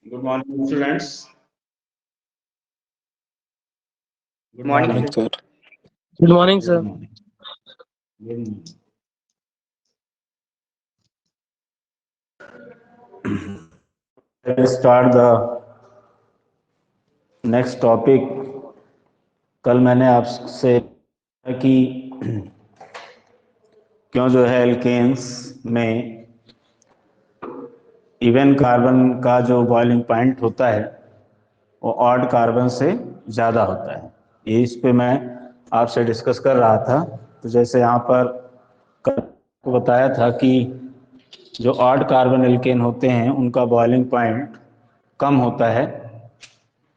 Good morning, students. Good Morning, morning. sir. Morning, sir. Good morning, Good sir. morning. Good morning. Let's start the next topic. कल मैंने आपसे कि क्यों जो है एल्केन्स में इवन कार्बन का जो बॉइलिंग पॉइंट होता है वो ऑड कार्बन से ज़्यादा होता है। ये इस पे मैं आपसे डिस्कस कर रहा था। तो जैसे यहाँ पर को बताया था कि जो ऑड कार्बन एल्केन होते हैं उनका बॉइलिंग पॉइंट कम होता है,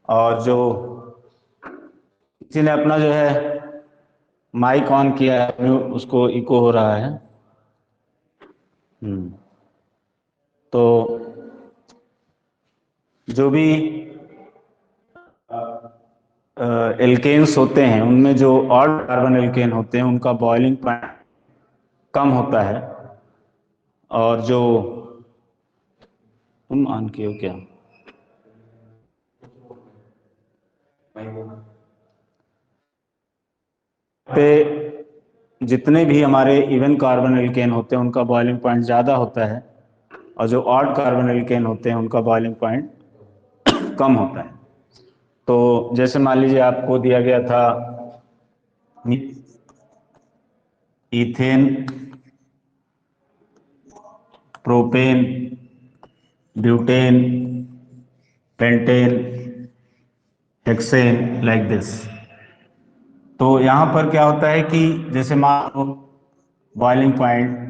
और जो किसी ने अपना जो है माइक ऑन किया है उसको इको हो रहा है। तो जो भी एल्केन्स होते हैं उनमें जो ऑड कार्बन एल्केन होते हैं उनका बॉइलिंग पॉइंट कम होता है, और जो तुम ऑन किए हो क्या पे जितने भी हमारे इवन कार्बन एल्केन होते हैं उनका बॉइलिंग पॉइंट ज़्यादा होता है, और जो ऑड कार्बन एल्केन होते हैं उनका बॉइलिंग पॉइंट कम होता है। तो जैसे मान लीजिए आपको दिया गया था ethane, propane, butane, pentane, hexane, like this. तो यहाँ पर क्या होता है कि जैसे मान लो बॉइलिंग पॉइंट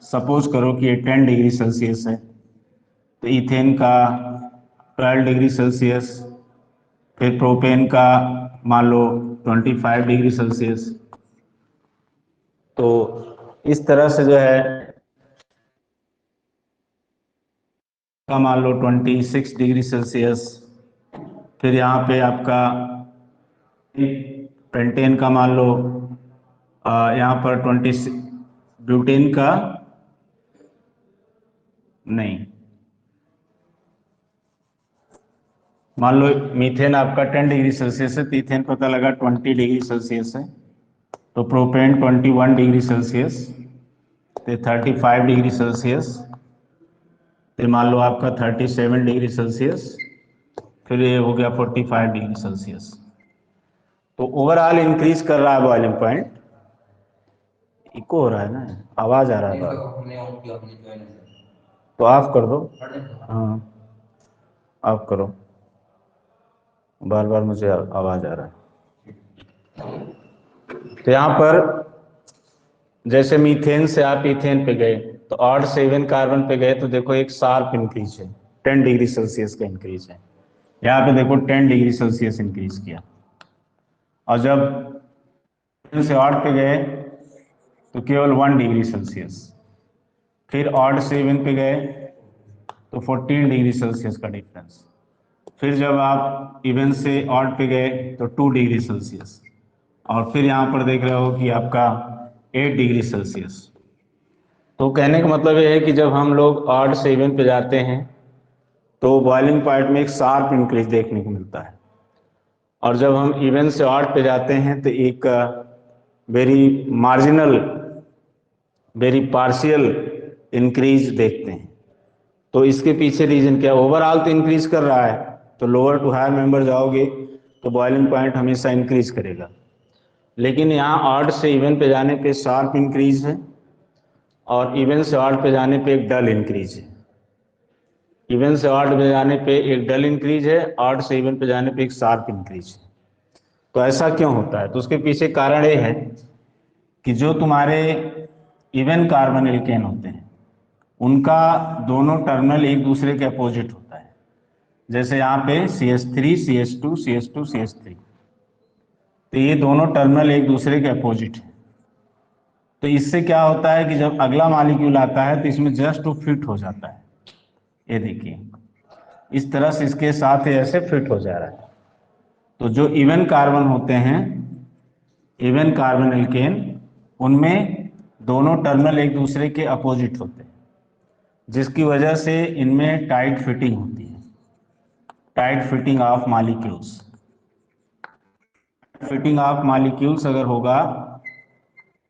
सपोज करो कि ये 10 डिग्री सेल्सियस है, तो इथेन का 12 डिग्री सेल्सियस, फिर प्रोपेन का मान लो 25 डिग्री सेल्सियस। तो इस तरह से जो है का मान लो 26 डिग्री सेल्सियस, फिर यहाँ पे आपका पेंटेन का मान लो यहाँ पर 20, ब्यूटेन का नहीं, मान लो मीथेन आपका 10 डिग्री सेल्सियस है तो इथेन पता लगा 20 डिग्री सेल्सियस है, तो प्रोपेन 21 डिग्री सेल्सियस, तो 35 डिग्री सेल्सियस, फिर मान लो आपका 37 डिग्री सेल्सियस, फिर ये हो गया 45 डिग्री सेल्सियस। तो ओवरऑल इंक्रीज कर रहा है बॉइलिंग पॉइंट। इको हो रहा है ना, आवाज आ रहा है तो ऑफ कर दो। हाँ, ऑफ करो, बार बार मुझे आवाज आ रहा है। तो यहाँ पर जैसे मीथेन से आप इथेन पे गए तो ऑड से इवन कार्बन पे गए तो देखो एक शार्प इंक्रीज है, 10 डिग्री सेल्सियस का इंक्रीज है। यहाँ पे देखो 10 डिग्री सेल्सियस इंक्रीज किया। और जब से ऑड पे गए तो केवल 1 डिग्री सेल्सियस, फिर ऑड से इवन पे गए तो 14 डिग्री सेल्सियस का डिफरेंस, फिर जब आप इवन से ऑड पे गए तो 2 डिग्री सेल्सियस, और फिर यहाँ पर देख रहे हो कि आपका 8 डिग्री सेल्सियस। तो कहने का मतलब ये है कि जब हम लोग ऑड से इवन पे जाते हैं तो बॉइलिंग पॉइंट में एक शार्प इंक्रीज देखने को मिलता है, और जब हम इवन से ऑड पे जाते हैं तो एक very marginal, very partial increase देखते हैं। तो इसके पीछे रीजन क्या, ओवरऑल तो इंक्रीज कर रहा है, तो लोअर टू हायर मेंबर जाओगे तो बॉइलिंग पॉइंट हमेशा इंक्रीज करेगा, लेकिन यहाँ ऑड से इवन पे जाने पे शार्प इंक्रीज है, और इवन से ऑड पे जाने पे एक डल इंक्रीज है। इवन से ऑड पे जाने पे एक डल इंक्रीज है, ऑड से इवन पे जाने पे एक शार्प इंक्रीज है। तो ऐसा क्यों होता है, तो उसके पीछे कारण ये है कि जो तुम्हारे इवन कार्बन एल्केन होते हैं उनका दोनों टर्मिनल एक दूसरे के अपोजिट होता है। जैसे यहाँ पे CH3 CH2 CH2 CH3, तो ये दोनों टर्मिनल एक दूसरे के अपोजिट है। तो इससे क्या होता है कि जब अगला मॉलिक्यूल आता है तो इसमें जस्ट वो फिट हो जाता है। ये देखिए इस तरह से इसके साथ ऐसे फिट हो जा रहा है। तो जो इवन कार्बन होते हैं, इवन कार्बन एल्केन, उनमें दोनों टर्मिनल एक दूसरे के अपोजिट होते हैं, जिसकी वजह से इनमें टाइट फिटिंग होती है। Tight fitting of molecules. Fitting of molecules अगर होगा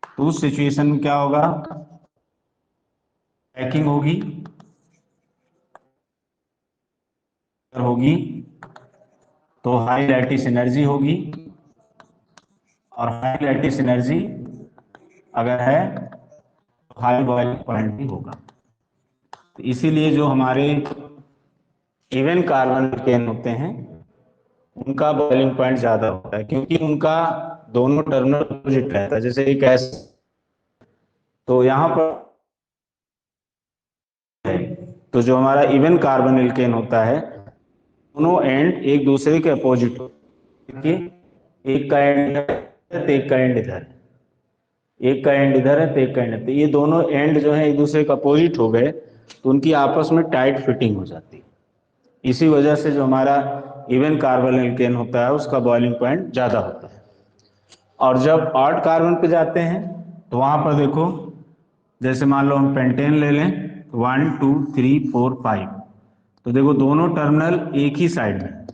तो उस सिचुएशन में क्या होगा, पैकिंग होगी तो हाई लैटिस एनर्जी होगी, और हाई लैटिस एनर्जी अगर है तो हाई बॉइलिंग पॉइंट भी होगा। तो इसीलिए जो हमारे इवन कार्बन एल्केन होते हैं उनका बॉइलिंग पॉइंट ज्यादा होता है, क्योंकि उनका दोनों टर्मिनल अपोजिट रहता है। जैसे एक ऐसे, तो यहाँ पर है, तो जो हमारा इवन कार्बन एल्केन होता है दोनों एंड एक दूसरे के अपोजिट होते हैं। एक का एंड इधर है तो एक का एंड इधर है, एक का एंड इधर है तो एक का एंड, तो ये दोनों एंड जो है एक दूसरे के अपोजिट हो गए तो उनकी आपस में टाइट फिटिंग हो जाती है। इसी वजह से जो हमारा इवन कार्बन एल्केन होता है उसका बॉइलिंग पॉइंट ज्यादा होता है। और जब ऑड कार्बन पे जाते हैं तो वहां पर देखो, जैसे मान लो हम पेंटेन ले लें, 1 2 3 4 5, तो देखो दोनों टर्मिनल एक ही साइड में,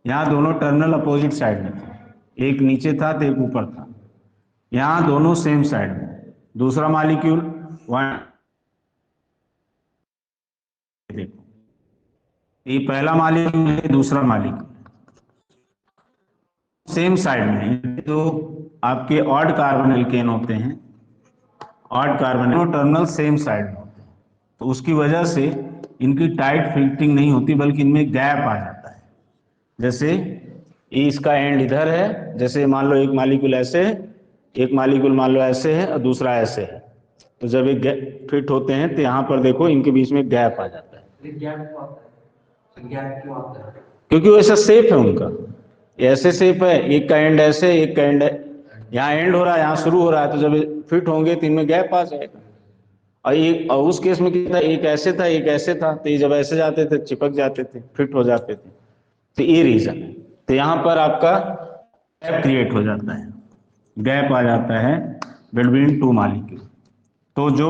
यहाँ दोनों टर्मिनल अपोजिट साइड में थे, एक नीचे था तो एक ऊपर था, यहाँ दोनों सेम साइड में। दूसरा मॉलिक्यूल 1, देखो ये पहला मॉलिक्यूल है, दूसरा मॉलिक्यूल सेम साइड में। तो आपके ऑड कार्बन एल्केन होते हैं, odd carbon terminal same side में होते हैं, तो उसकी वजह से इनकी टाइट फिटिंग नहीं होती बल्कि इनमें गैप आ जाता है। जैसे ये इसका एंड इधर है, जैसे मान लो एक मॉलिक्यूल ऐसे है, एक मॉलिक्यूल मान लो ऐसे है और दूसरा ऐसे है, तो जब एक फिट होते हैं तो यहाँ पर देखो इनके बीच में गैप आ जाता है। क्योंकि वो ऐसा शेप है उनका, ऐसे शेप है, एक का एंड ऐसे एक का एंड, यहाँ एंड हो रहा है यहाँ शुरू हो रहा है, तो जब फिट होंगे तो इनमें गैप आ जाएगा। और उस केस में क्या था, एक ऐसे था एक ऐसे था, तो ये जब ऐसे जाते थे चिपक जाते थे, फिट हो जाते थे, तो ये रीजन है। तो यहाँ पर आपका गैप क्रिएट हो जाता है, गैप आ जाता है बिटवीन टू मॉलिक्यूल। तो जो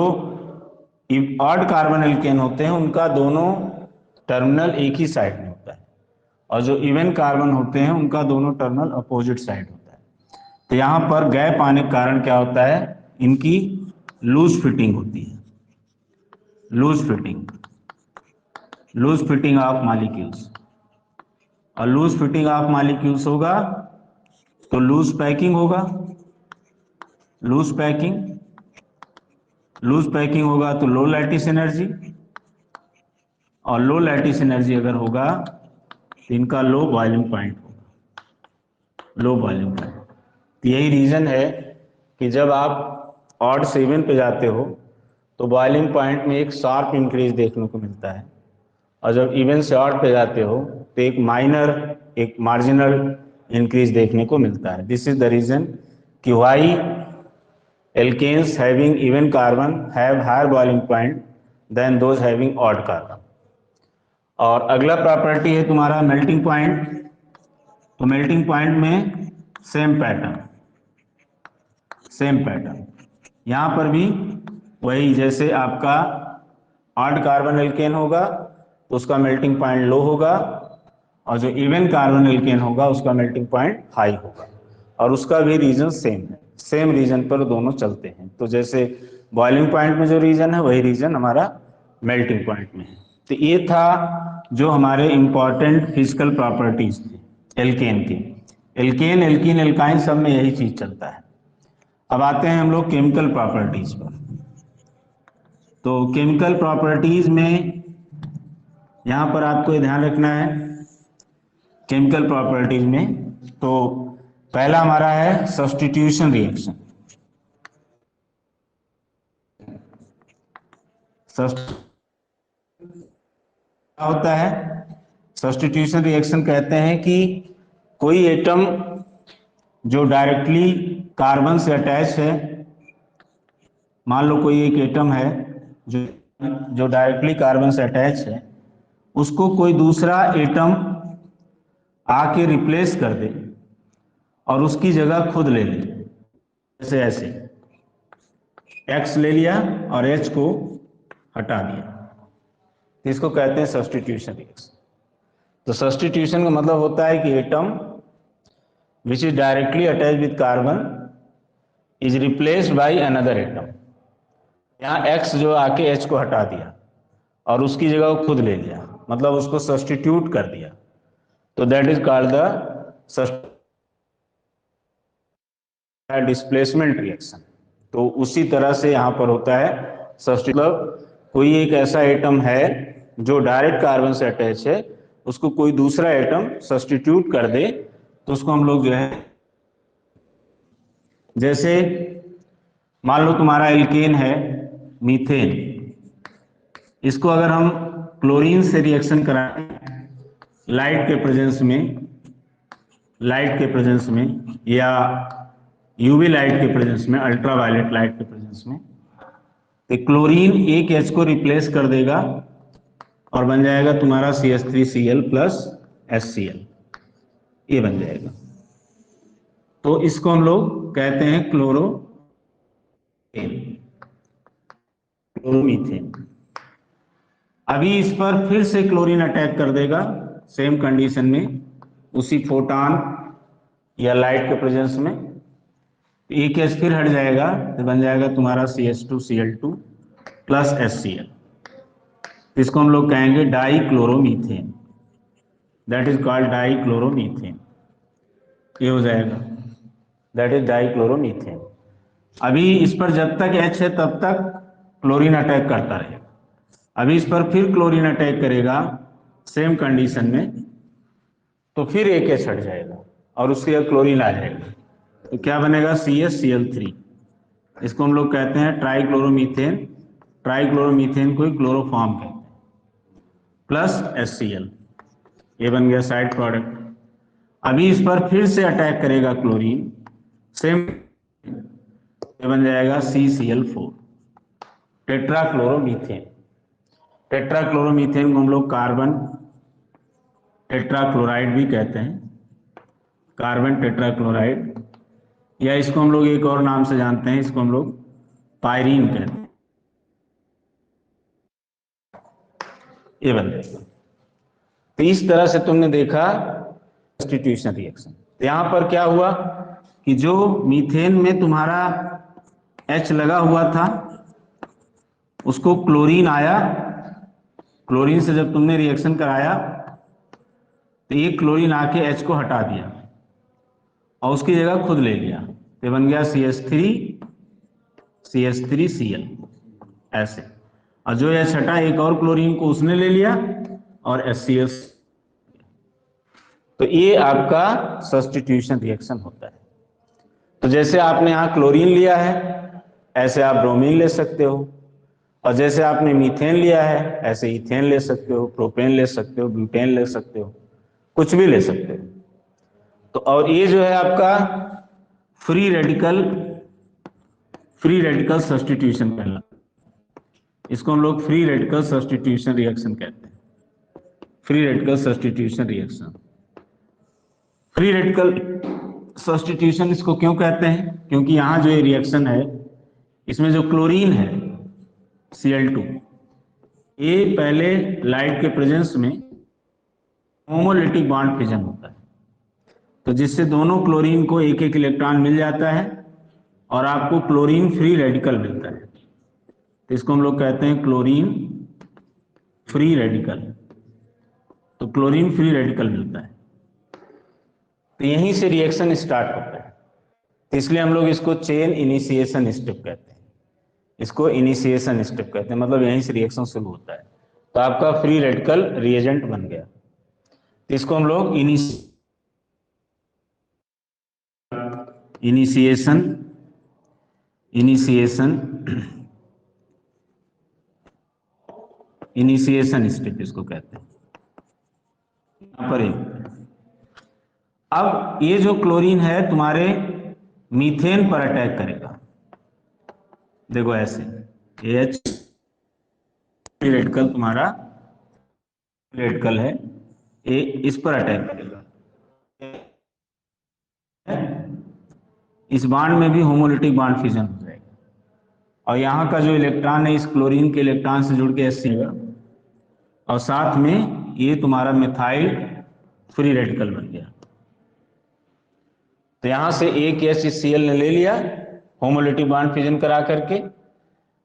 ऑड कार्बन एल्केन होते हैं उनका दोनों टर्मिनल एक ही साइड में होता है, और जो इवन कार्बन होते हैं उनका दोनों टर्मिनल अपोजिट साइड होता है। तो यहाँ पर गैप आने के कारण क्या होता है, इनकी लूज फिटिंग होती है, लूज फिटिंग ऑफ मॉलिक्यूल्स। और लूज फिटिंग ऑफ मॉलिक्यूल्स होगा तो लूज पैकिंग होगा, लूज पैकिंग होगा तो लो लैटिस एनर्जी, और लो लैटिस एनर्जी अगर होगा तो इनका लो बॉइलिंग पॉइंट होगा, लो बॉइलिंग पॉइंट। तो यही रीजन है कि जब आप ऑड से इवन पे जाते हो तो बॉइलिंग पॉइंट में एक शार्प इंक्रीज देखने को मिलता है, और जब इवन से ऑड पे जाते हो तो एक माइनर, एक मार्जिनल इंक्रीज देखने को मिलता है। दिस इज द रीजन कि why alkanes having even carbon have higher boiling point than those having odd carbon। और अगला प्रॉपर्टी है तुम्हारा मेल्टिंग पॉइंट। तो मेल्टिंग पॉइंट में सेम पैटर्न, यहां पर भी वही, जैसे आपका ऑड कार्बन एल्केन होगा तो उसका मेल्टिंग पॉइंट लो होगा, और जो इवन कार्बन एल्केन होगा उसका मेल्टिंग पॉइंट हाई होगा, और उसका भी रीजन सेम है, सेम रीजन पर दोनों चलते हैं। तो जैसे बॉइलिंग पॉइंट में जो रीजन है वही रीजन हमारा मेल्टिंग पॉइंट में है। तो ये था जो हमारे इंपॉर्टेंट फिजिकल प्रॉपर्टीज थे एल्केन के। एल्केन, एल्कीन, एल्काइन सब में यही चीज चलता है। अब आते हैं हम लोग केमिकल प्रॉपर्टीज पर। तो केमिकल प्रॉपर्टीज में यहां पर आपको ध्यान रखना है, केमिकल प्रॉपर्टीज में तो पहला हमारा है सब्स्टिट्यूशन रिएक्शन। क्या होता है सब्स्टिट्यूशन रिएक्शन? कहते हैं कि कोई एटम जो डायरेक्टली कार्बन से अटैच है, मान लो कोई एक एटम है जो डायरेक्टली कार्बन से अटैच है, उसको कोई दूसरा एटम आके रिप्लेस कर दे और उसकी जगह खुद ले ले। जैसे ऐसे X ले लिया और H को हटा दिया, इसको कहते हैं सब्स्टिट्यूशन रिएक्शन। तो सब्स्टिट्यूशन का मतलब होता है कि atom which is directly attach with carbon is replaced by another atom. यहाँ X जो आके H को हटा दिया और उसकी जगह वो खुद ले लिया, मतलब उसको सब्स्टिट्यूट कर दिया, तो that is called the displacement reaction. तो उसी तरह से यहाँ पर होता है सब्स्टिट्यूट, मतलब कोई एक ऐसा एटम है जो डायरेक्ट कार्बन से अटैच है, उसको कोई दूसरा एटम सब्स्टिट्यूट कर दे तो उसको हम लोग जो है, जैसे मान लो तुम्हारा एल्केन है मीथेन, इसको अगर हम क्लोरीन से रिएक्शन कराएं लाइट के प्रेजेंस में या यूवी लाइट के प्रेजेंस में, अल्ट्रावायलेट लाइट के प्रेजेंस में, तो क्लोरीन एक H को रिप्लेस कर देगा और बन जाएगा तुम्हारा CH3Cl प्लस HCl, ये बन जाएगा। तो इसको हम लोग कहते हैं क्लोरोमीथेन। अभी इस पर फिर से क्लोरीन अटैक कर देगा सेम कंडीशन में, उसी फोटॉन या लाइट के प्रेजेंस में, एक H फिर हट जाएगा तो बन जाएगा तुम्हारा CH2Cl2 प्लस HCl। इसको हम लोग कहेंगे dichloromethane, that is called dichloromethane, ये हो जाएगा, दैट इज डाइक्लोरोमीथेन। अभी इस पर जब तक H है तब तक क्लोरीन अटैक करता रहेगा, अभी इस पर फिर क्लोरीन अटैक करेगा सेम कंडीशन में, तो फिर एक H हट जाएगा और उसके बाद क्लोरीन आ जाएगा, तो क्या बनेगा CH_Cl3। इसको हम लोग कहते हैं ट्राइक्लोरोमीथेन, ट्राइक्लोरोमीथेन को क्लोरोफॉर्म कहते हैं, प्लस HCl, ये बन गया साइड प्रोडक्ट। अभी इस पर फिर से अटैक करेगा क्लोरीन सेम, ये बन जाएगा CCl4, टेट्राक्लोरोमीथेन। टेट्राक्लोरोमीथेन को हम लोग कार्बन टेट्राक्लोराइड भी कहते हैं, कार्बन टेट्राक्लोराइड, या इसको हम लोग एक और नाम से जानते हैं, इसको हम लोग पायरीन कहते हैं, ये बन जाएगा। तो इस तरह से तुमने देखा सब्स्टिट्यूशन रिएक्शन। तो यहां पर क्या हुआ कि जो मीथेन में तुम्हारा H लगा हुआ था उसको क्लोरीन आया, क्लोरीन से जब तुमने रिएक्शन कराया तो ये क्लोरीन आके H को हटा दिया और उसकी जगह खुद ले लिया, तो बन गया CH3Cl ऐसे, और जो H हटा एक और क्लोरीन को उसने ले लिया और HCl। तो ये आपका सब्स्टिट्यूशन रिएक्शन होता है। तो जैसे आपने यहाँ क्लोरीन लिया है ऐसे आप ब्रोमीन ले सकते हो, और जैसे आपने मीथेन लिया है ऐसे इथेन ले सकते हो, प्रोपेन ले सकते हो, ब्यूटेन ले सकते हो, कुछ भी ले सकते हो। तो और ये जो है आपका फ्री रेडिकल सब्स्टिट्यूशन कहलाता है, इसको हम लोग फ्री रेडिकल सब्स्टिट्यूशन रिएक्शन कहते हैं, free radical substitution reaction. Free radical substitution इसको क्यों कहते हैं, क्योंकि यहाँ जो ये रिएक्शन है इसमें जो क्लोरीन है Cl2, ये पहले लाइट के प्रेजेंस में होमोलिटिक बॉन्ड फिजन होता है, तो जिससे दोनों क्लोरीन को एक एक इलेक्ट्रॉन मिल जाता है और आपको क्लोरीन फ्री रेडिकल मिलता है, तो इसको हम लोग कहते हैं क्लोरीन फ्री रेडिकल। तो क्लोरीन फ्री रेडिकल मिलता है, तो यहीं से रिएक्शन स्टार्ट होता है, तो इसलिए हम लोग इसको चेन इनिशिएशन स्टेप कहते हैं, इसको इनिशिएशन स्टेप कहते हैं, मतलब यहीं से रिएक्शन शुरू होता है। तो आपका फ्री रेडिकल रिएजेंट बन गया, तो इसको हम लोग इनिशिएशन स्टेप इसको कहते हैं। यहाँ पर अब ये जो क्लोरीन है तुम्हारे मीथेन पर अटैक करेगा, देखो ऐसे H रेडिकल तुम्हारा रेडिकल है, ये इस पर अटैक करेगा, इस बांड में भी होमोलिटिक बांड फिजन हो जाएगा, और यहाँ का जो इलेक्ट्रॉन है इस क्लोरीन के इलेक्ट्रॉन से जुड़ के एस और साथ में ये तुम्हारा मिथाइल फ्री रेडिकल बन गया। तो यहां से एक HCl ने ले लिया होमोलिटिक बॉन्ड फिजन करा करके।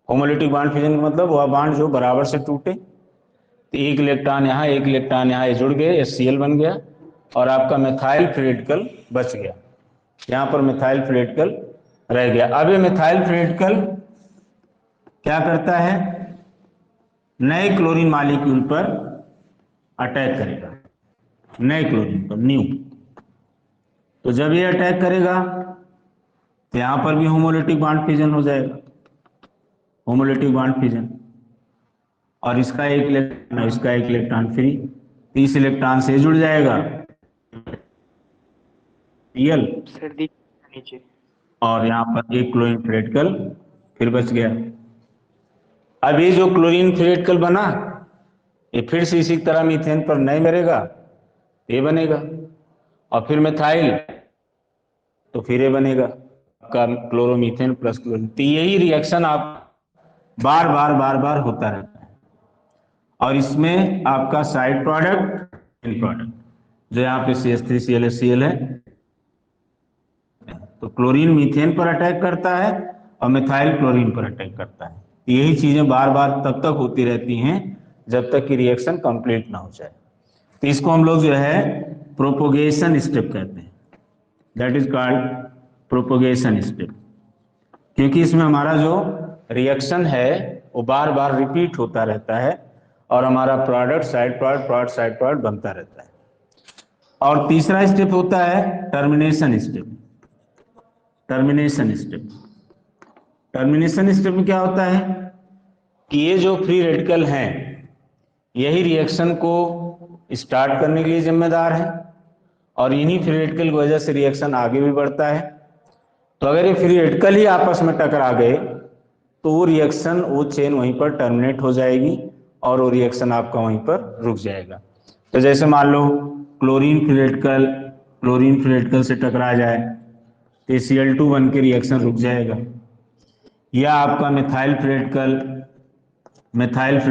होमोलिटिक बॉन्ड फिजन का मतलब वह बॉन्ड जो बराबर से टूटे। तो एक इलेक्ट्रॉन यहाँ, एक इलेक्ट्रॉन यहाँ, ये जुड़ गए, HCl बन गया और आपका मिथाइल फ्री रेडिकल बच गया। यहाँ पर मिथाइल फ्री रेडिकल रह गया। अब ये मिथाइल फ्री रेडिकल क्या करता है, नए क्लोरीन मॉलिक्यूल पर अटैक करेगा, नए क्लोरीन पर, न्यू। तो जब ये अटैक करेगा तो यहां पर भी होमोलिटिक बॉन्ड फिजन हो जाएगा, होमोलिटिक बॉन्ड फिजन, और इसका एक इलेक्ट्रॉन, इसका एक इलेक्ट्रॉन फ्री, 30 इलेक्ट्रॉन से जुड़ जाएगा Cl, नीचे, और यहाँ पर एक क्लोरीन फ्री रेडिकल फिर बच गया। अब ये जो क्लोरीन फ्री रेडिकल बना, ये फिर से इसी तरह मीथेन पर नहीं मरेगा, ये बनेगा, और फिर मिथाइल, तो फिर ये बनेगा आपका क्लोरोमीथेन प्लस क्लोरीन। तो यही रिएक्शन आप बार बार बार बार होता रहता है, और इसमें आपका साइड प्रोडक्ट, एंड प्रोडक्ट, जो यहाँ पे CH3Cl है, तो क्लोरीन मीथेन पर अटैक करता है और मिथाइल क्लोरीन पर अटैक करता है। यही चीजें बार बार तब तक होती रहती हैं जब तक कि रिएक्शन कंप्लीट ना हो जाए। तो इसको हम लोग जो है प्रोपोगेशन स्टेप कहते हैं, that is called propagation step, क्योंकि इसमें हमारा जो रिएक्शन है वो बार बार रिपीट होता रहता है और हमारा product side product, product side product बनता रहता है। और तीसरा स्टेप होता है termination step. Termination step, termination step में क्या होता है कि ये जो फ्री रेडिकल हैं यही रिएक्शन को स्टार्ट करने के लिए जिम्मेदार है, और इन्हीं फ्री रेडिकल की वजह से रिएक्शन आगे भी बढ़ता है। तो अगर ये फ्री रेडिकल ही आपस में टकरा गए तो वो रिएक्शन, वो चेन वहीं पर टर्मिनेट हो जाएगी और वो रिएक्शन आपका वहीं पर रुक जाएगा। तो जैसे मान लो chlorine free radical chlorine free radical से टकरा जाए तो Cl2 बन के रिएक्शन रुक जाएगा, या आपका मिथाइल फ्री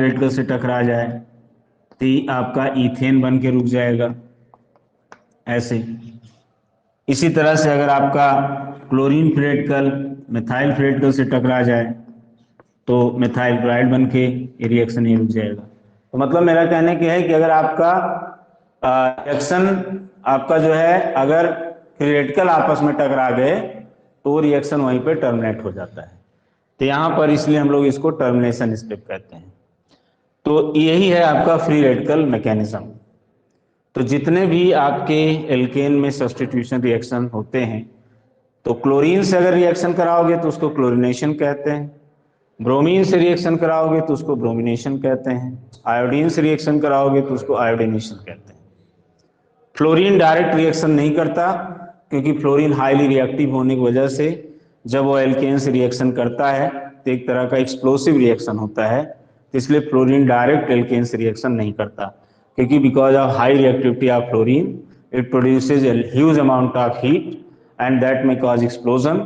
रेडिकल से टकरा जाए तो आपका इथेन बन के रुक जाएगा, ऐसे। इसी तरह से अगर आपका chlorine free radical methyl free radical से टकरा जाए तो मिथाइल क्लोराइड बन के ये रिएक्शन ही रुक जाएगा। तो मतलब मेरा कहने का है कि अगर आपका रिएक्शन आपका जो है, अगर फ्री रेडिकल आपस में टकरा गए तो वो रिएक्शन वहीं पे टर्मिनेट हो जाता है। तो यहाँ पर इसलिए हम लोग इसको टर्मिनेशन स्टेप कहते हैं। तो यही है आपका फ्री रेडिकल मैकेनिज्म। तो जितने भी आपके एल्केन में सब्स्टिट्यूशन रिएक्शन होते हैं, तो क्लोरीन से अगर रिएक्शन कराओगे तो उसको क्लोरीनेशन कहते हैं, ब्रोमीन से रिएक्शन कराओगे तो उसको ब्रोमिनेशन कहते हैं, आयोडीन से रिएक्शन कराओगे तो उसको आयोडिनेशन कहते हैं। फ्लोरीन डायरेक्ट रिएक्शन नहीं करता, क्योंकि फ्लोरीन हाईली रिएक्टिव होने की वजह से जब वो एल्केन से रिएक्शन करता है तो एक तरह का एक्सप्लोसिव रिएक्शन होता है, तो इसलिए फ्लोरीन डायरेक्ट एल्केन से रिएक्शन नहीं करता, क्योंकि because of high reactivity of fluorine it produces a huge amount of heat and that may cause explosion.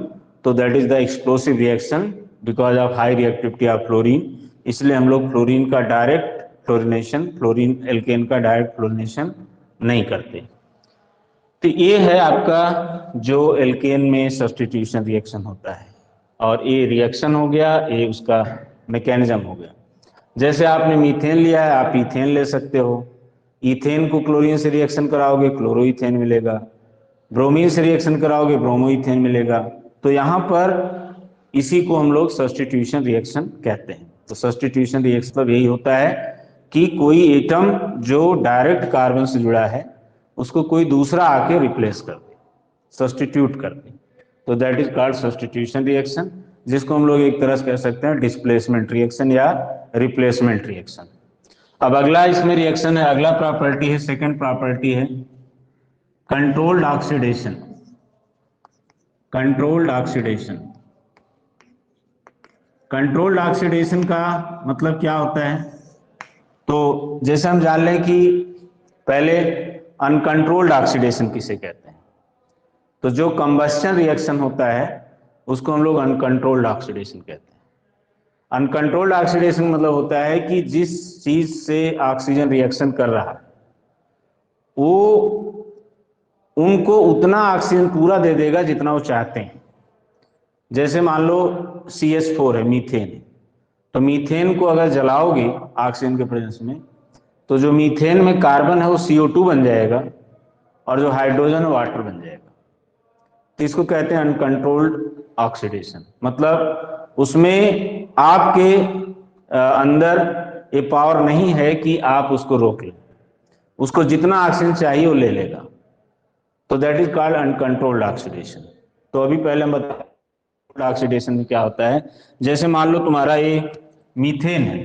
तो that is the explosive reaction because of high reactivity of fluorine. इसलिए हम लोग fluorine का direct fluorination, fluorine alkane का direct fluorination नहीं करते। तो ये है आपका जो एल्केन में सब्स्टिट्यूशन रिएक्शन होता है, और ये रिएक्शन हो गया, ये उसका मैकेनिज्म हो गया। जैसे आपने मीथेन लिया है, आप इथेन ले सकते हो। इथेन को क्लोरीन से रिएक्शन कराओगे क्लोरोइथेन मिलेगा, ब्रोमीन से रिएक्शन कराओगे ब्रोमोइथेन मिलेगा। तो यहाँ पर इसी को हम लोग सब्स्टिट्यूशन रिएक्शन कहते हैं। तो सब्स्टिट्यूशन रिएक्शन मतलब यही होता है कि कोई एटम जो डायरेक्ट कार्बन से जुड़ा है उसको कोई दूसरा आके रिप्लेस कर दे, सब्स्टिट्यूट कर दे। तो that is called substitution reaction, जिसको हम लोग एक तरह से कह सकते हैं डिस्प्लेसमेंट रिएक्शन या रिप्लेसमेंट रिएक्शन। अब अगला इसमें रिएक्शन है, अगला प्रॉपर्टी है, सेकंड प्रॉपर्टी है controlled oxidation. Controlled oxidation, controlled oxidation का मतलब क्या होता है? तो जैसे हम जान लें कि पहले अनकंट्रोल्ड ऑक्सीडेशन किसे कहते हैं, तो जो कंबस्शन रिएक्शन होता है उसको हम लोग अनकंट्रोल्ड ऑक्सीडेशन कहते हैं। अनकंट्रोल्ड ऑक्सीडेशन मतलब होता है कि जिस चीज से ऑक्सीजन रिएक्शन कर रहा है वो उनको उतना ऑक्सीजन पूरा दे देगा जितना वो चाहते हैं। जैसे मान लो CH4 है, मीथेन, तो मीथेन को अगर जलाओगे ऑक्सीजन के प्रेजेंस में, तो जो मीथेन में कार्बन है वो CO2 बन जाएगा और जो हाइड्रोजन है वाटर बन जाएगा। तो इसको कहते हैं अनकंट्रोल्ड ऑक्सीडेशन। मतलब उसमें आपके अंदर ये पावर नहीं है कि आप उसको रोक लें, उसको जितना ऑक्सीजन चाहिए वो ले लेगा। तो that is called uncontrolled oxidation. तो अभी पहले हम बता ऑक्सीडेशन में क्या होता है। जैसे मान लो तुम्हारा ये मीथेन है,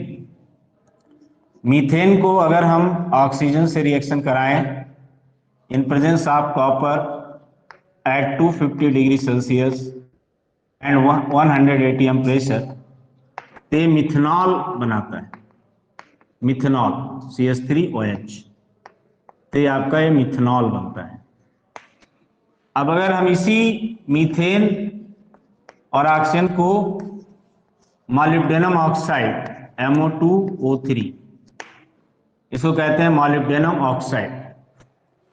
मीथेन को अगर हम ऑक्सीजन से रिएक्शन कराएं in presence of copper at 250 degree Celsius and 100 atm pressure, तो ये मिथेनॉल बनाता है, मिथेनॉल CH3OH। तो ये आपका ये मिथेनॉल बनता है। अब अगर हम इसी मीथेन और ऑक्सीजन को मॉलिब्डेनम ऑक्साइड MO2O3, इसको कहते हैं मॉलिब्डेनम ऑक्साइड,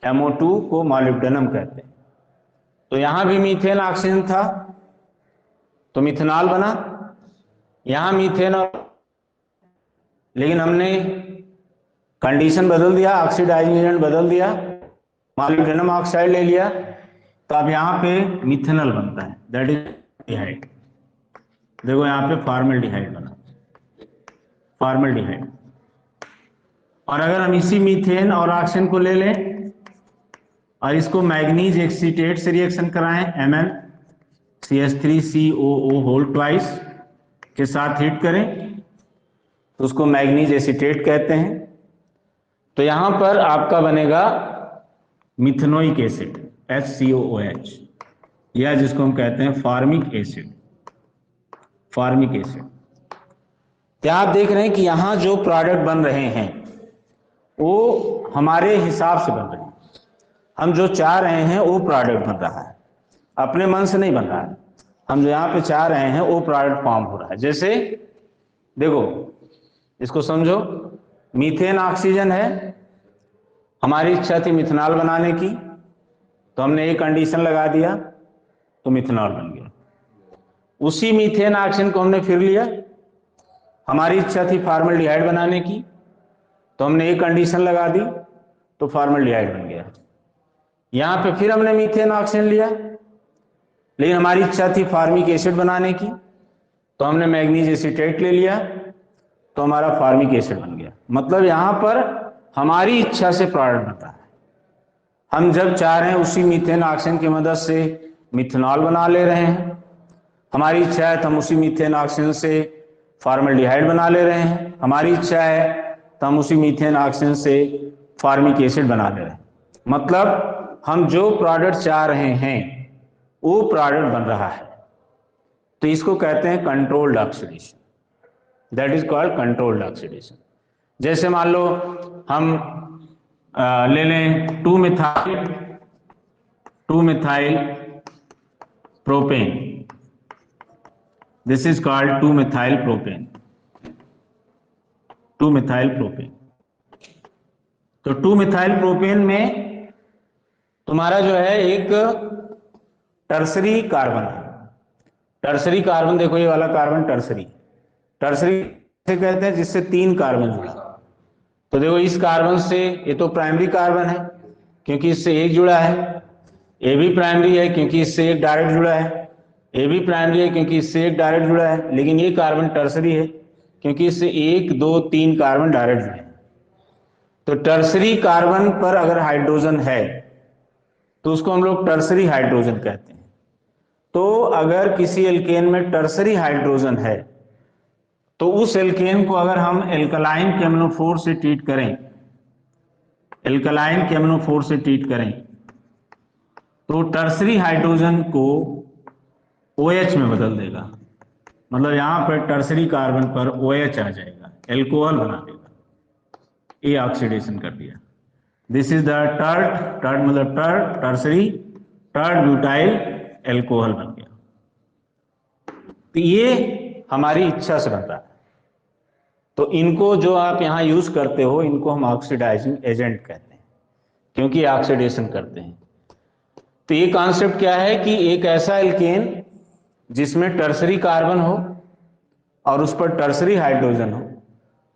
MO2 को मॉलिब्डेनम कहते हैं। तो यहां भी मीथेन ऑक्सीजन था तो मिथेनॉल बना, यहां मीथेन और, लेकिन हमने कंडीशन बदल दिया, ऑक्सीडाइजिंग एजेंट बदल दिया, मॉलिब्डेनम ऑक्साइड ले लिया, तो अब यहां पे मिथेनॉल बनता है, दैट इज डिहाइड। देखो यहां पे फॉर्मल्डिहाइड बना, फॉर्मल्डिहाइड। और अगर हम इसी मीथेन और ऑक्सीजन को ले लें और इसको मैग्नीज एक्सीटेट से रिएक्शन कराएं MnCH3COO होल ट्वाइस के साथ हीट करें, तो उसको मैग्नीज एसीटेट कहते हैं। तो यहां पर आपका बनेगा मिथेनोइक एसिड HCOOH, या जिसको हम कहते हैं फॉर्मिक एसिड, फॉर्मिक एसिड। तो आप देख रहे हैं कि यहां जो प्रोडक्ट बन रहे हैं वो हमारे हिसाब से बन रहे हैं, हम जो चाह रहे हैं वो प्रोडक्ट बन रहा है, अपने मन से नहीं बन रहा है। हम जो यहाँ पे चाह रहे हैं वो प्रोडक्ट फॉर्म हो रहा है। जैसे देखो इसको समझो, मीथेन ऑक्सीजन है, हमारी इच्छा थी मिथेनॉल बनाने की, तो हमने एक कंडीशन लगा दिया तो मिथेनॉल बन गया। उसी मीथेन ऑक्सीजन को हमने फिर लिया, हमारी इच्छा थी फॉर्मल्डिहाइड बनाने की, तो हमने एक कंडीशन लगा दी तो फॉर्मल्डिहाइड बन गया। यहां पे फिर हमने मीथेन ऑक्सीजन लिया, लेकिन हमारी इच्छा थी फॉर्मिक एसिड बनाने की, तो हमने मैग्नीज एसीटेट ले लिया तो हमारा फॉर्मिक एसिड बन गया। मतलब यहां पर हमारी इच्छा से प्रोडक्ट बनता है, हम जब चाह रहे हैं उसी मीथेन ऑक्सीजन की मदद से मिथेनॉल बना ले रहे हैं, हमारी इच्छा है तो हम उसी मीथेन ऑक्सीजन से फॉर्मल्डिहाइड बना ले रहे हैं, हमारी इच्छा है तो हम उसी मीथेन ऑक्सीजन से फॉर्मिक एसिड बना ले रहे हैं। मतलब हम जो प्रोडक्ट चाह रहे हैं वो प्रोडक्ट बन रहा है। तो इसको कहते हैं controlled oxidation, that is called controlled oxidation. जैसे मान लो हम ले लें two methyl propane, this is called two methyl propane, two methyl propane. तो 2-मिथाइल प्रोपेन में तुम्हारा जो है एक टर्सरी कार्बन है, टर्सरी कार्बन, देखो ये वाला कार्बन टर्सरी, टर्सरी से कहते हैं जिससे 3 कार्बन जुड़ा। तो देखो इस कार्बन से, ये तो प्राइमरी कार्बन है क्योंकि इससे एक जुड़ा है, ये भी प्राइमरी है क्योंकि इससे एक डायरेक्ट जुड़ा है, ये भी प्राइमरी है क्योंकि इससे एक डायरेक्ट जुड़ा है, लेकिन ये कार्बन टर्सरी है क्योंकि इससे 1, 2, 3 कार्बन डायरेक्ट जुड़े। तो टर्सरी कार्बन पर अगर हाइड्रोजन है तो उसको हम लोग टर्सरी हाइड्रोजन कहते हैं। तो अगर किसी एल्केन में टर्सरी हाइड्रोजन है तो उस एल्केन को अगर हम एल्कलाइन केमनोफोर से ट्रीट करें, एल्कलाइन केमनोफोर से ट्रीट करें, तो टर्सरी हाइड्रोजन को OH में बदल देगा। मतलब यहां पर टर्सरी कार्बन पर OH आ जाएगा, एल्कोहल बना देगा। ये ऑक्सीडेशन कर दिया। This is the tert, tert मतलब टर्सरी, टर्ट ब्यूटाइल एल्कोहल बन गया। तो ये हमारी इच्छा से बनता है। तो इनको जो आप यहां यूज करते हो इनको हम ऑक्सीडाइजिंग एजेंट कहते हैं। क्योंकि ऑक्सीडेशन करते हैं। तो ये कॉन्सेप्ट क्या है कि एक ऐसा एल्केन जिसमें टर्सरी कार्बन हो और उस पर टर्सरी हाइड्रोजन हो,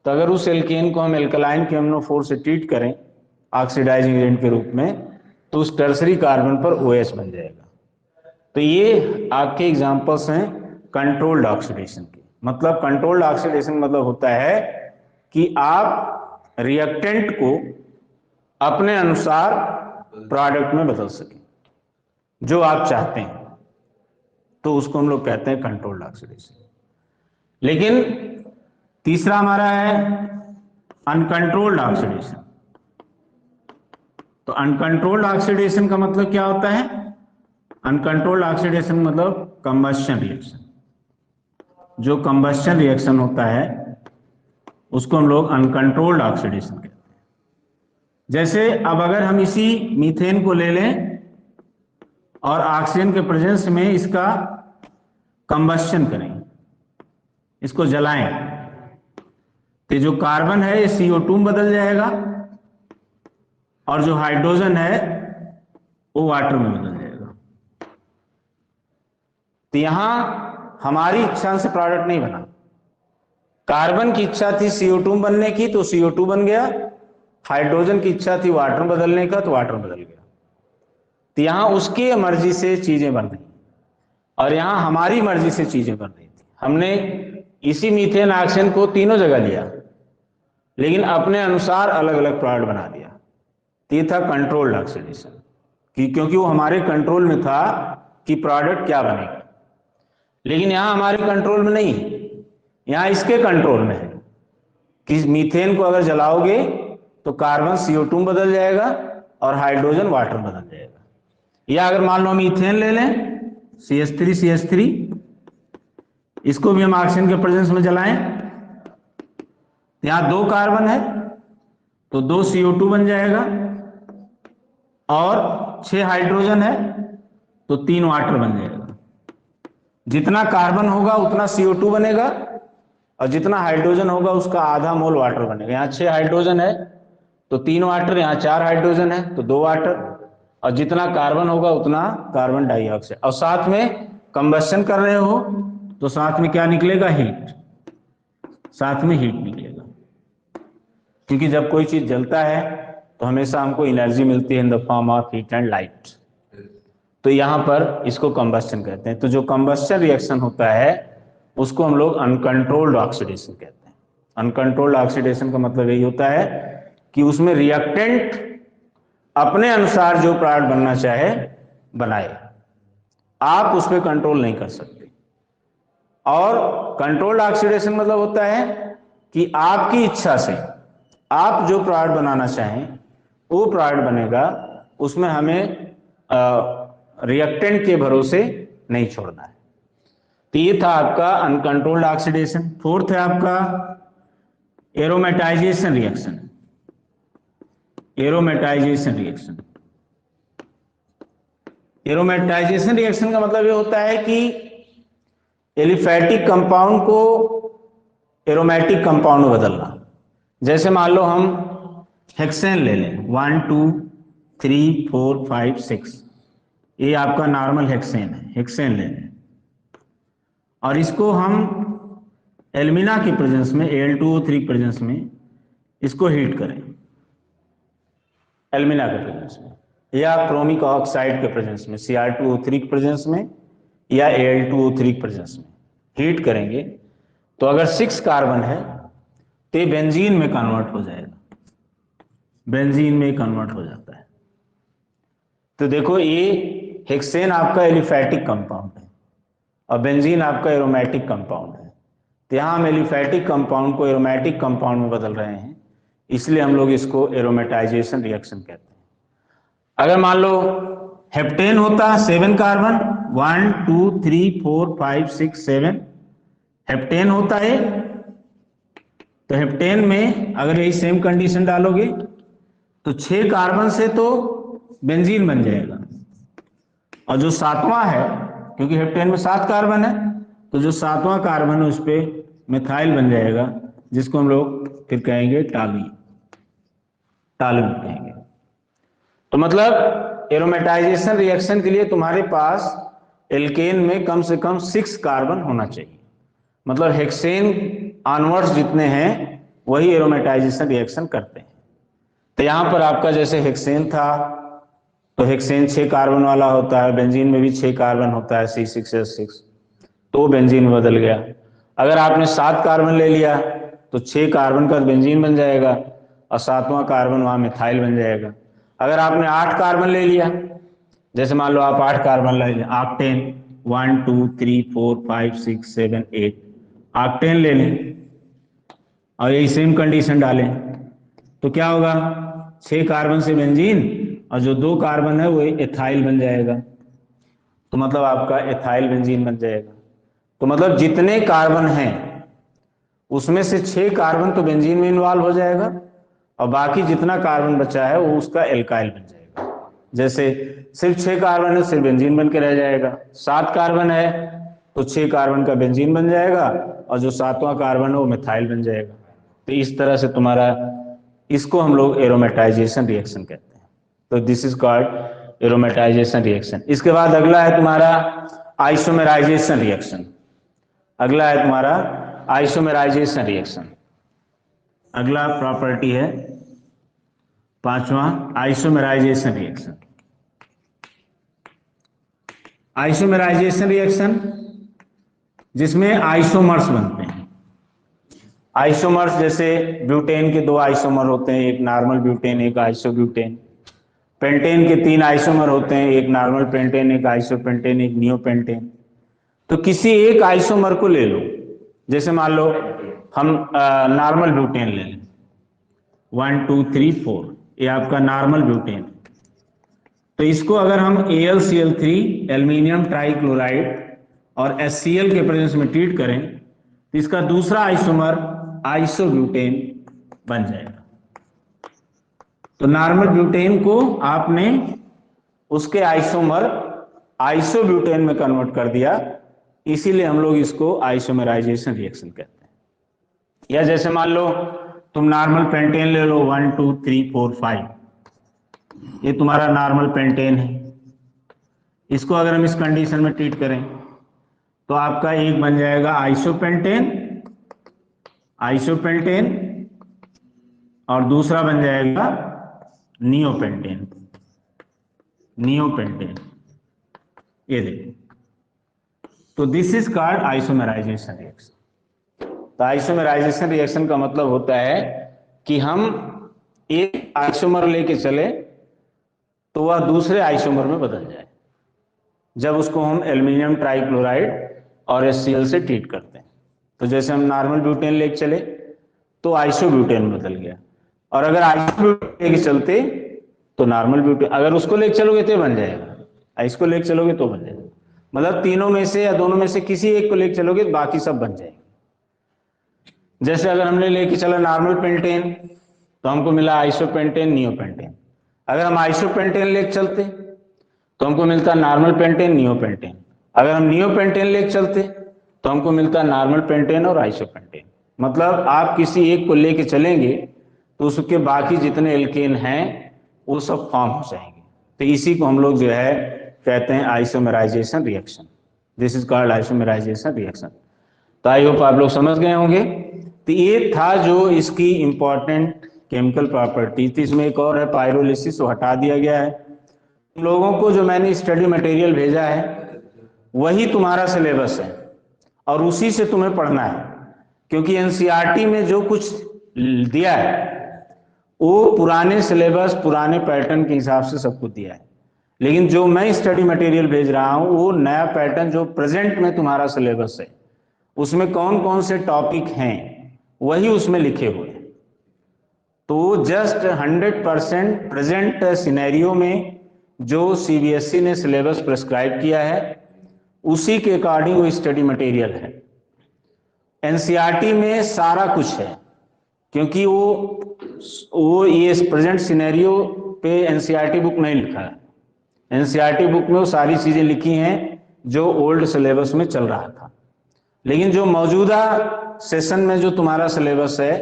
तो अगर उस एल्केन को हम एल्कलाइन KMnO4 से ट्रीट करें ऑक्सीडाइजिंग एजेंट के रूप में, तो उस टर्सरी कार्बन पर OH बन जाएगा। तो ये आपके एग्जांपल्स हैं कंट्रोल्ड ऑक्सीडेशन के। मतलब कंट्रोल्ड ऑक्सीडेशन मतलब होता है कि आप रिएक्टेंट को अपने अनुसार प्रोडक्ट में बदल सकें जो आप चाहते हैं, तो उसको हम लोग कहते हैं कंट्रोल्ड ऑक्सीडेशन। लेकिन तीसरा हमारा है अनकंट्रोल्ड ऑक्सीडेशन। तो अनकंट्रोल्ड ऑक्सीडेशन का मतलब क्या होता है? अनकंट्रोल्ड ऑक्सीडेशन मतलब कंबस्शन रिएक्शन। जो कंबस्शन रिएक्शन होता है उसको हम लोग अनकंट्रोल्ड ऑक्सीडेशन कहते हैं। जैसे अब अगर हम इसी मीथेन को ले लें और ऑक्सीजन के प्रेजेंस में इसका कंबस्शन करें, इसको जलाएं, तो जो कार्बन है ये CO2 में बदल जाएगा और जो हाइड्रोजन है वो वाटर में बदल जाएगा। तो यहां हमारी इच्छा से प्रोडक्ट नहीं बना। कार्बन की इच्छा थी CO2 बनने की तो CO2 बन गया, हाइड्रोजन की इच्छा थी वाटर में बदलने का तो वाटर बदल गया। तो यहां उसकी मर्जी से चीजें बन रही और यहां हमारी मर्जी से चीजें बन रही थी। हमने इसी मीथेन ऑक्सीजन को तीनों जगह लिया लेकिन अपने अनुसार अलग अलग प्रोडक्ट बना दिया। तो ये था कंट्रोल्ड ऑक्सीडेशन, क्योंकि वो हमारे कंट्रोल में था कि प्रोडक्ट क्या बनेगा। लेकिन यहां हमारे कंट्रोल में नहीं है, यहां इसके कंट्रोल में है कि मीथेन को अगर जलाओगे तो कार्बन CO2 में बदल जाएगा और हाइड्रोजन वाटर में बदल जाएगा। या अगर मान लो हम ईथेन ले लें CH3 इसको भी हम ऑक्सीजन के प्रेजेंस में जलाएं, यहां 2 कार्बन है तो 2 CO2 बन जाएगा और 6 हाइड्रोजन है तो 3 वाटर बन जाएगा। जितना कार्बन होगा उतना CO2 बनेगा और जितना हाइड्रोजन होगा उसका आधा मोल वाटर बनेगा। यहाँ 6 हाइड्रोजन है तो 3 वाटर, यहाँ 4 हाइड्रोजन है तो 2 वाटर, और जितना कार्बन होगा उतना कार्बन डाइऑक्साइड। और साथ में कंबस्शन कर रहे हो तो साथ में क्या निकलेगा? हीट। साथ में हीट निकलेगा, क्योंकि जब कोई चीज जलता है तो हमेशा हमको एनर्जी मिलती है in the form of heat and light. तो यहां पर इसको कंबस्शन कहते हैं। तो जो कंबस्शन रिएक्शन होता है उसको हम लोग अनकंट्रोल्ड ऑक्सीडेशन कहते हैं। अनकंट्रोल्ड ऑक्सीडेशन का मतलब यही होता है कि उसमें रिएक्टेंट अपने अनुसार जो प्रोडक्ट बनना चाहे बनाए, आप उस पर कंट्रोल नहीं कर सकते। और कंट्रोल्ड ऑक्सीडेशन मतलब होता है कि आपकी इच्छा से आप जो प्रोडक्ट बनाना चाहें वो प्रोडक्ट बनेगा, उसमें हमें रिएक्टेंट के भरोसे नहीं छोड़ना है। तो ये था आपका अनकंट्रोल्ड ऑक्सीडेशन। फोर्थ है आपका aromatisation reaction. Aromatisation reaction, aromatisation reaction का मतलब ये होता है कि एलिफैटिक कंपाउंड को एरोमेटिक कंपाउंड में बदलना। जैसे मान लो हम हेक्सेन ले लें, 1 2 3 4 5 6, ये आपका नॉर्मल हेक्सेन है। हेक्सेन ले लें और इसको हम एल्यूमिना के प्रेजेंस में Al2O3 प्रेजेंस में इसको हीट करें, एल्यूमिना के प्रेजेंस में, या क्रोमिक ऑक्साइड के प्रेजेंस में Cr2O3 के प्रेजेंस में या Al2O3 के प्रेजेंस में हीट करेंगे, तो अगर 6 कार्बन है तो ये बेंजीन में कन्वर्ट हो जाएगा। बेंजीन में कन्वर्ट हो जाता है। तो देखो ये हेक्सेन आपका एलिफैटिक कंपाउंड है और बेंजीन आपका एरोमेटिक कंपाउंड है। तो यहां हम एलिफैटिक कंपाउंड को एरोमेटिक कंपाउंड में बदल रहे हैं, इसलिए हम लोग इसको एरोमेटाइजेशन रिएक्शन कहते हैं। अगर मान लो हेप्टेन होता 7 कार्बन, 1 2 3 4 5 6 7 हेप्टेन होता है, तो हेप्टेन में अगर यही सेम कंडीशन डालोगे तो 6 कार्बन से तो बेंजीन बन जाएगा, और जो 7वां है, क्योंकि हेप्टेन में 7 कार्बन है, तो जो 7वां कार्बन है उस पर मिथाइल बन जाएगा, जिसको हम लोग फिर कहेंगे टॉलुइन। टॉलुइन कहेंगे। तो मतलब एरोमेटाइजेशन रिएक्शन के लिए तुम्हारे पास एल्केन में कम से कम 6 कार्बन होना चाहिए। मतलब हेक्सेन ऑनवर्ड्स जितने हैं वही एरोमेटाइजेशन रिएक्शन करते हैं। तो यहां पर आपका जैसे हेक्सेन था तो हेक्सेन 6 कार्बन वाला होता है, बेंजीन में भी 6 कार्बन होता है C6H6, तो वो बेंजीन में बदल गया। अगर आपने 7 कार्बन ले लिया तो 6 कार्बन का बेंजीन बन जाएगा और 7वां कार्बन वहां मिथाइल बन जाएगा। अगर आपने 8 कार्बन ले लिया, जैसे मान लो आप 8 कार्बन ले लिया, ऑक्टेन 1 2 3 4 5 6 7 8 ऑक्टेन ले लें और यही सेम कंडीशन डालें तो क्या होगा, 6 कार्बन से बेंजीन और जो 2 कार्बन है वो एथाइल बन जाएगा। तो मतलब आपका एथाइल बेंजीन बन जाएगा। तो मतलब जितने कार्बन हैं उसमें से 6 कार्बन तो बेंजीन में इन्वॉल्व हो जाएगा और बाकी जितना कार्बन बचा है वो उसका एल्काइल बन जाएगा। जैसे सिर्फ 6 कार्बन है सिर्फ बेंजीन बन के रह जाएगा, 7 कार्बन है तो 6 कार्बन का बेंजीन बन जाएगा और जो 7वां कार्बन है वो मिथाइल बन जाएगा। तो इस तरह से तुम्हारा, इसको हम लोग एरोमेटाइजेशन रिएक्शन कहते हैं। तो this is called aromatisation reaction. इसके बाद अगला है तुम्हारा आइसोमेराइजेशन रिएक्शन। अगला है तुम्हारा आइसोमेराइजेशन रिएक्शन। अगला प्रॉपर्टी है 5वां आइसोमेराइजेशन रिएक्शन। आइसोमेराइजेशन रिएक्शन जिसमें आइसोमर्स बनते हैं। आइसोमर्स जैसे ब्यूटेन के 2 आइसोमर होते हैं, एक नॉर्मल ब्यूटेन एक आइसोब्यूटेन। पेंटेन के 3 आइसोमर होते हैं, एक नॉर्मल पेंटेन एक आइसोपेंटेन एक नियोपेंटेन। तो किसी एक आइसोमर को ले लो, जैसे मान लो हम नॉर्मल ब्यूटेन ले लें 1 2 3 4, ये आपका नॉर्मल ब्यूटेन। तो इसको अगर हम AlCl3 एल्यूमिनियम ट्राइक्लोराइड और HCl के प्रेजेंस में ट्रीट करें तो इसका दूसरा आइसोमर आइसोब्यूटेन बन जाएगा। तो नॉर्मल ब्यूटेन को आपने उसके आइसोमर आइसोब्यूटेन में कन्वर्ट कर दिया, इसीलिए हम लोग इसको आइसोमेराइजेशन रिएक्शन कहते हैं। या जैसे मान लो तुम नॉर्मल पेंटेन ले लो 1 2 3 4 5, ये तुम्हारा नॉर्मल पेंटेन है। इसको अगर हम इस कंडीशन में ट्रीट करें तो आपका एक बन जाएगा आइसोपेंटेन आइसोपेंटेन और दूसरा बन जाएगा नियोपेंटेन नियोपेंटेन। ये देखो, तो this is called isomerisation reaction. तो आइसोमेराइजेशन रिएक्शन का मतलब होता है कि हम एक आइसोमर लेके चले तो वह दूसरे आइसोमर में बदल जाए जब उसको हम एल्यूमिनियम ट्राइक्लोराइड और HCl से ट्रीट करते हैं। तो जैसे हम नॉर्मल ब्यूटेन लेके चले तो आइसोब्यूटेन में बदल गया, और अगर आइसोब्यूटेन लेके चलते तो नॉर्मल ब्यूटेन, अगर उसको लेके चलोगे तो बन जाएगा, इसको लेके चलोगे तो बन जाएगा। मतलब तीनों में से या दोनों में से किसी एक को लेके चलोगे बाकी सब बन जाएंगे। जैसे अगर हमने लेके चला नॉर्मल पेंटेन तो हमको मिला आइसोपेंटेन नियोपेंटेन। अगर हम आइसोपेंटेन लेके चलते तो हमको मिलता नॉर्मल पेंटेन नियोपेंटेन। अगर हम नियोपेंटेन लेके चलते तो हमको मिलता नॉर्मल पेंटेन और आइसोपेंटेन। मतलब आप किसी एक को लेके चलेंगे तो उसके बाकी जितने एल्केन हैं वो सब फॉर्म हो जाएंगे। तो इसी को हम लोग जो है कहते हैं isomerisation reaction. This is called isomerisation reaction. तो आई होप आप लोग समझ गए होंगे। तो ये था जो इसकी इंपॉर्टेंट केमिकल प्रॉपर्टी थी। इसमें एक और है पायरोलिसिस, वो हटा दिया गया है। तुम लोगों को जो मैंने स्टडी मटेरियल भेजा है वही तुम्हारा सिलेबस है और उसी से तुम्हें पढ़ना है, क्योंकि NCERT में जो कुछ दिया है वो पुराने सिलेबस पुराने पैटर्न के हिसाब से सब कुछ दिया है, लेकिन जो मैं स्टडी मटेरियल भेज रहा हूं वो नया पैटर्न जो प्रेजेंट में तुम्हारा सिलेबस है उसमें कौन कौन से टॉपिक हैं वही उसमें लिखे हुए हैं। तो जस्ट 100% प्रेजेंट सिनेरियो में जो CBSE ने सिलेबस प्रिस्क्राइब किया है उसी के अकॉर्डिंग वो स्टडी मटेरियल है। NCERT में सारा कुछ है, क्योंकि वो ये प्रेजेंट सिनेरियो पे NCERT बुक नहीं लिखा है। NCERT बुक में वो सारी चीजें लिखी हैं जो ओल्ड सिलेबस में चल रहा था, लेकिन जो मौजूदा सेशन में जो तुम्हारा सिलेबस है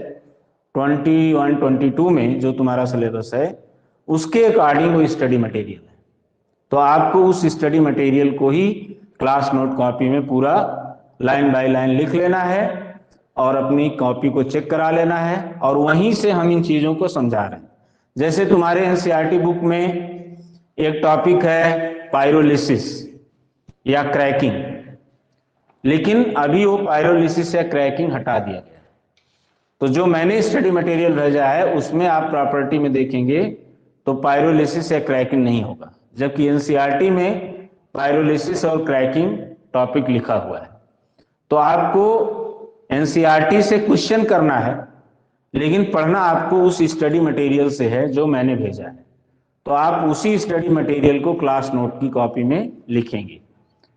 21-22 में जो तुम्हारा सिलेबस है उसके अकॉर्डिंग वो स्टडी मटेरियल है। तो आपको उस स्टडी मटेरियल को ही क्लास नोट कॉपी में पूरा लाइन बाय लाइन लिख लेना है और अपनी कॉपी को चेक करा लेना है, और वहीं से हम इन चीजों को समझा रहे हैं। जैसे तुम्हारे एनसीईआरटी बुक में एक टॉपिक है पायरोलिसिस या क्रैकिंग, लेकिन अभी वो पायरोलिसिस या क्रैकिंग हटा दिया गया। तो जो मैंने स्टडी मटेरियल भेजा है उसमें आप प्रॉपर्टी में देखेंगे तो पायरोलिसिस या क्रैकिंग नहीं होगा, जबकि एनसीईआरटी में पायरोलिसिस और क्रैकिंग टॉपिक लिखा हुआ है। तो आपको एनसीईआरटी से क्वेश्चन करना है, लेकिन पढ़ना आपको उस स्टडी मटेरियल से है जो मैंने भेजा है। तो आप उसी स्टडी मटेरियल को क्लास नोट की कॉपी में लिखेंगे,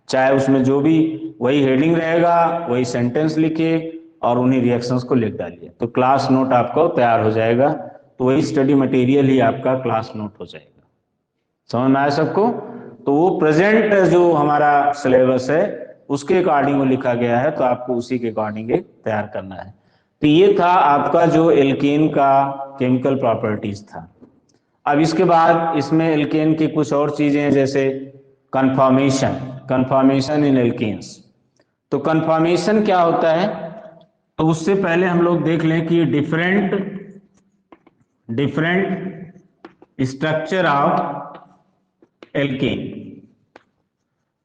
चाहे उसमें जो भी वही हेडिंग रहेगा, वही सेंटेंस लिखिए और उन्हीं रिएक्शंस को लिख डालिए, तो क्लास नोट आपका तैयार हो जाएगा। तो वही स्टडी मटेरियल ही आपका क्लास नोट हो जाएगा। समझ में आया सबको? तो वो प्रेजेंट जो हमारा सिलेबस है उसके अकॉर्डिंग वो लिखा गया है, तो आपको उसी के अकॉर्डिंग तैयार करना है। तो ये था आपका जो एल्केन का केमिकल प्रॉपर्टीज था। अब इसके बाद इसमें एल्केन की कुछ और चीजें हैं, जैसे कन्फॉर्मेशन इन एल्केन्स। तो कन्फॉर्मेशन क्या होता है, तो उससे पहले हम लोग देख लें कि डिफरेंट स्ट्रक्चर ऑफ एल्केन।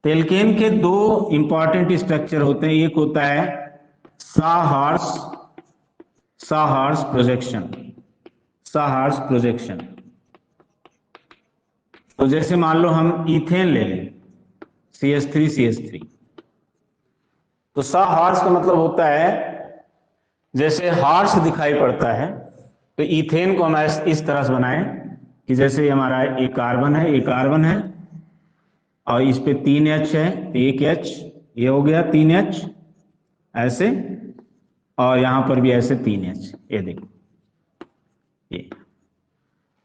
तो एल्केन के दो इंपॉर्टेंट स्ट्रक्चर होते हैं, एक होता है साहार्स प्रोजेक्शन। तो जैसे मान लो हम इथेन ले लें, CH3 तो साहार्स का मतलब होता है जैसे हार्स दिखाई पड़ता है, तो इथेन को हम इस तरह से बनाएं कि जैसे हमारा एक कार्बन है और इस पे 3H है, तो एक H ये हो गया 3H ऐसे, और यहां पर भी ऐसे 3H, ये देखो ये।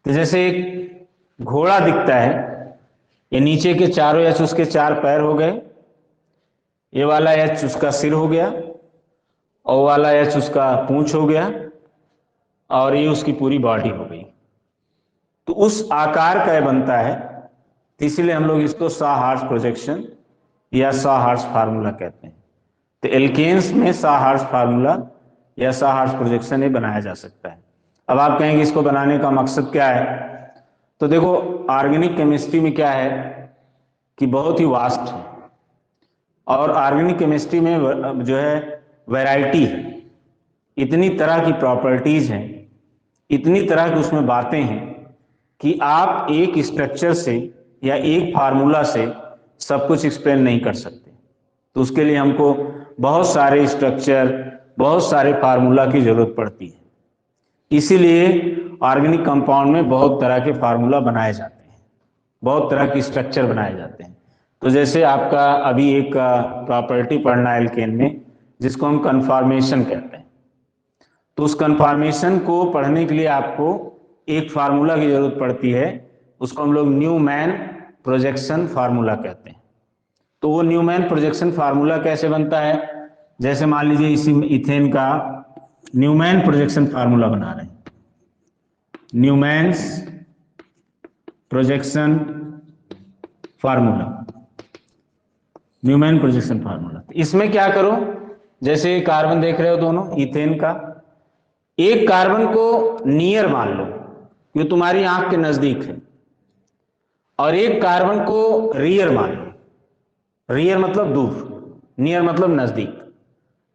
तो जैसे एक घोड़ा दिखता है, ये नीचे के चारों H उसके 4 पैर हो गए, ये वाला H उसका सिर हो गया, और वाला H उसका पूंछ हो गया, और ये उसकी पूरी बॉडी हो गई। तो उस आकार का बनता है, तो इसलिए हम लोग इसको साहार्स प्रोजेक्शन या साहार्स फार्मूला कहते हैं। तो एल्केन्स में साहार्स फार्मूला या साहार्स प्रोजेक्शन ये बनाया जा सकता है। अब आप कहेंगे इसको बनाने का मकसद क्या है, तो देखो ऑर्गेनिक केमिस्ट्री में क्या है कि बहुत ही वास्ट है, और ऑर्गेनिक केमिस्ट्री में जो है वैरायटी है, इतनी तरह की प्रॉपर्टीज हैं, इतनी तरह की उसमें बातें हैं कि आप एक स्ट्रक्चर से या एक फार्मूला से सब कुछ एक्सप्लेन नहीं कर सकते। तो उसके लिए हमको बहुत सारे स्ट्रक्चर, बहुत सारे फार्मूला की जरूरत पड़ती है। इसीलिए ऑर्गेनिक कंपाउंड में बहुत तरह के फार्मूला बनाए जाते हैं, बहुत तरह की स्ट्रक्चर बनाए जाते हैं। तो जैसे आपका अभी एक प्रॉपर्टी पढ़ना है एल्केन में, जिसको हम कन्फॉर्मेशन कहते हैं। तो उस कन्फॉर्मेशन को पढ़ने के लिए आपको एक फार्मूला की जरूरत पड़ती है, उसको हम लोग न्यूमैन प्रोजेक्शन फार्मूला कहते हैं। तो वो न्यूमैन प्रोजेक्शन फार्मूला कैसे बनता है, जैसे मान लीजिए इसी इथेन का न्यूमैन प्रोजेक्शन फार्मूला बना रहे हैं, न्यूमैन्स प्रोजेक्शन फार्मूला। इसमें क्या करो, जैसे कार्बन देख रहे हो दोनों इथेन का, एक कार्बन को नियर मान लो जो तुम्हारी आंख के नजदीक है, और एक कार्बन को रियर मान लो, रियर मतलब दूर, नियर मतलब नजदीक।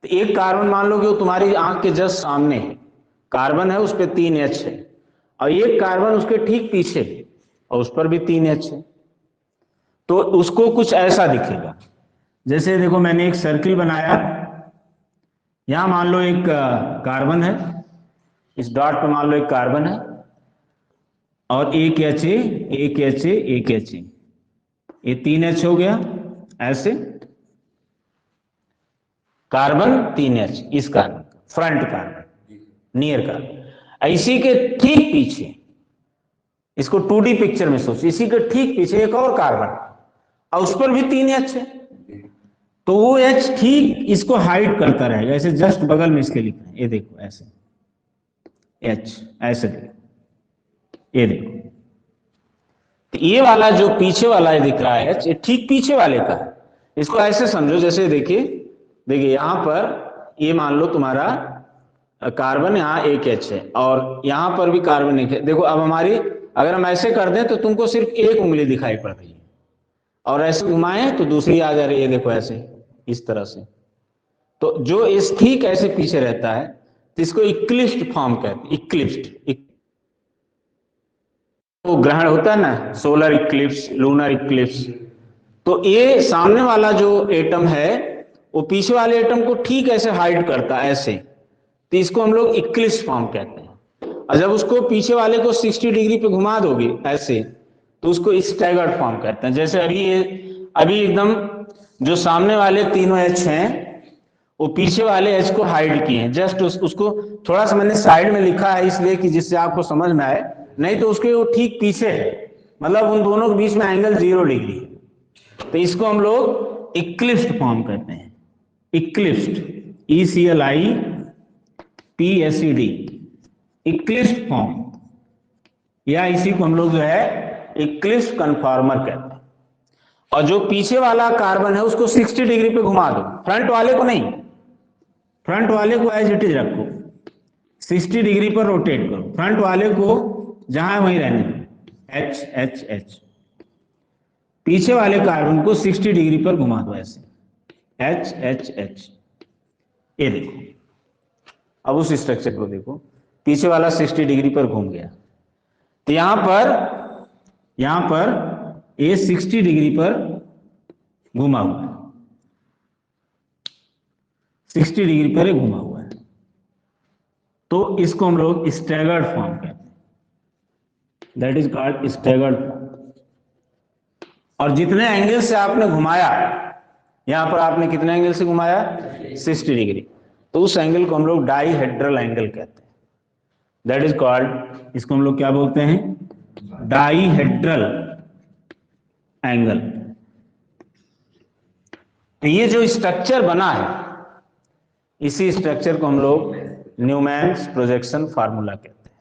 तो एक कार्बन मान लो कि वो तुम्हारी आंख के जस्ट सामने है, कार्बन है उस पर 3H है, और एक कार्बन उसके ठीक पीछे है और उस पर भी 3H है। तो उसको कुछ ऐसा दिखेगा, जैसे देखो मैंने एक सर्किल बनाया, यहां मान लो एक कार्बन है, इस डॉट पे मान लो एक कार्बन है, और एक H ये 3H हो गया ऐसे, कार्बन 3H इस carbon, front carbon, near carbon. इसी के ठीक पीछे, इसको 2D पिक्चर में सोचिए, इसी के ठीक पीछे एक और कार्बन, और उस पर भी 3H है। तो वो H ठीक इसको हाइड करता रहेगा, ऐसे जस्ट बगल में इसके लिख रहे हैं, ये देखो ऐसे H ऐसे देखो, ये देखो तो ये वाला जो पीछे वाला दिख रहा है ये ठीक पीछे वाले का है। इसको ऐसे समझो, जैसे देखिए यहां पर ये मान लो तुम्हारा कार्बन यहाँ एक H है और यहां पर भी कार्बन एक है। देखो अब हमारी अगर हम ऐसे कर दें तो तुमको सिर्फ एक उंगली दिखाई पड़ रही है, और ऐसे घुमाएं तो दूसरी आ जा रही है। देखो ऐसे इस तरह से। तो जो इस ठीक ऐसे पीछे रहता है तो इसको इक्लिप्स्ड फॉर्म कहते हैं। इक्लिप्स्ड तो ग्रहण होता है ना, सोलर इक्लिप्स, लूनर इक्लिप्स। तो ये सामने वाला जो एटम है वो पीछे वाले एटम को ठीक ऐसे हाइड करता है ऐसे, तो इसको हम लोग इक्लिप्स फॉर्म कहते हैं। और जब उसको पीछे वाले को 60 डिग्री पे घुमा दोगे ऐसे तो उसको स्टैगर्ड फॉर्म कहते हैं। जैसे अभी एकदम जो सामने वाले तीनों H हैं वो पीछे वाले H को हाइड किए हैं। जस्ट उसको थोड़ा सा मैंने साइड में लिखा है इसलिए कि जिससे आपको समझ में आए, नहीं तो उसके वो ठीक पीछे है, मतलब उन दोनों के बीच में एंगल 0 डिग्री है। तो इसको हम लोग इक्लिप्स्ड फॉर्म कहते हैं। इक्लिप्स्ड, ECLIPSED, इक्लिप्स्ड फॉर्म, या इसी को हम लोग जो है इक्लिप्स्ड कन्फॉर्मर कहते हैं। और जो पीछे वाला कार्बन है उसको 60 डिग्री पे घुमा दो, फ्रंट वाले को नहीं, फ्रंट वाले को एज इट इज रखो, 60 डिग्री पर रोटेट करो, फ्रंट वाले को जहां वहीं रहने दो, H H H। पीछे वाले कार्बन को 60 डिग्री पर घुमा दो ऐसे, H H H। ये देखो अब उस स्ट्रक्चर को देखो, पीछे वाला 60 डिग्री पर घूम गया। तो यहां पर ये 60 डिग्री पर घुमा हुआ है, 60 डिग्री पर घुमा हुआ है। तो इसको हम लोग स्टैगर्ड फॉर्म कहते हैं, that is called staggered form. और जितने एंगल से आपने घुमाया, यहां पर आपने कितने एंगल से घुमाया, 60 डिग्री, तो उस एंगल को हम लोग डाईहेड्रल एंगल कहते हैं। दैट इज कॉल्ड, इसको हम लोग क्या बोलते हैं, डाईहेड्रल एंगल। तो ये जो स्ट्रक्चर बना है, इसी स्ट्रक्चर को हम लोग न्यूमैन्स प्रोजेक्शन फार्मूला कहते हैं।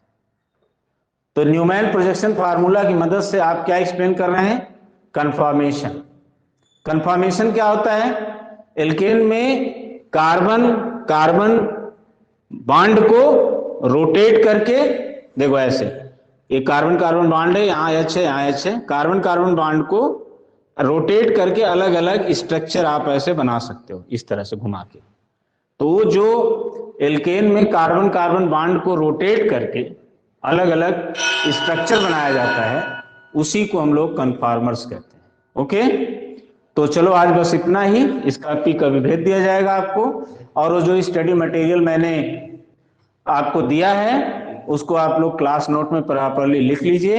तो न्यूमैन प्रोजेक्शन फार्मूला की मदद से आप क्या एक्सप्लेन कर रहे हैं, कन्फॉर्मेशन। कन्फॉर्मेशन क्या होता है, एल्केन में कार्बन बॉन्ड को रोटेट करके, देखो ऐसे, ये कार्बन बॉन्ड है, यहाँ H है, यहाँ H है, कार्बन बॉन्ड को रोटेट करके अलग अलग स्ट्रक्चर आप ऐसे बना सकते हो, इस तरह से घुमा के। तो जो एल्केन में कार्बन बॉन्ड को रोटेट करके अलग अलग स्ट्रक्चर बनाया जाता है, उसी को हम लोग कन्फॉर्मर्स कहते हैं। ओके, तो चलो आज बस इतना ही। इसका पिक अभी भेज दिया जाएगा आपको, और वो जो स्टडी मटेरियल मैंने आपको दिया है उसको आप लोग क्लास नोट में प्रॉपरली लिख लीजिए।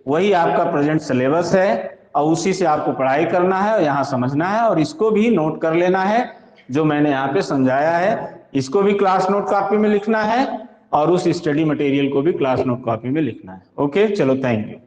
वही आपका प्रेजेंट सिलेबस है और उसी से आपको पढ़ाई करना है और यहाँ समझना है, और इसको भी नोट कर लेना है जो मैंने यहाँ पे समझाया है। इसको भी क्लास नोट कॉपी में लिखना है और उस स्टडी मटेरियल को भी क्लास नोट कॉपी में लिखना है। ओके, चलो, थैंक यू।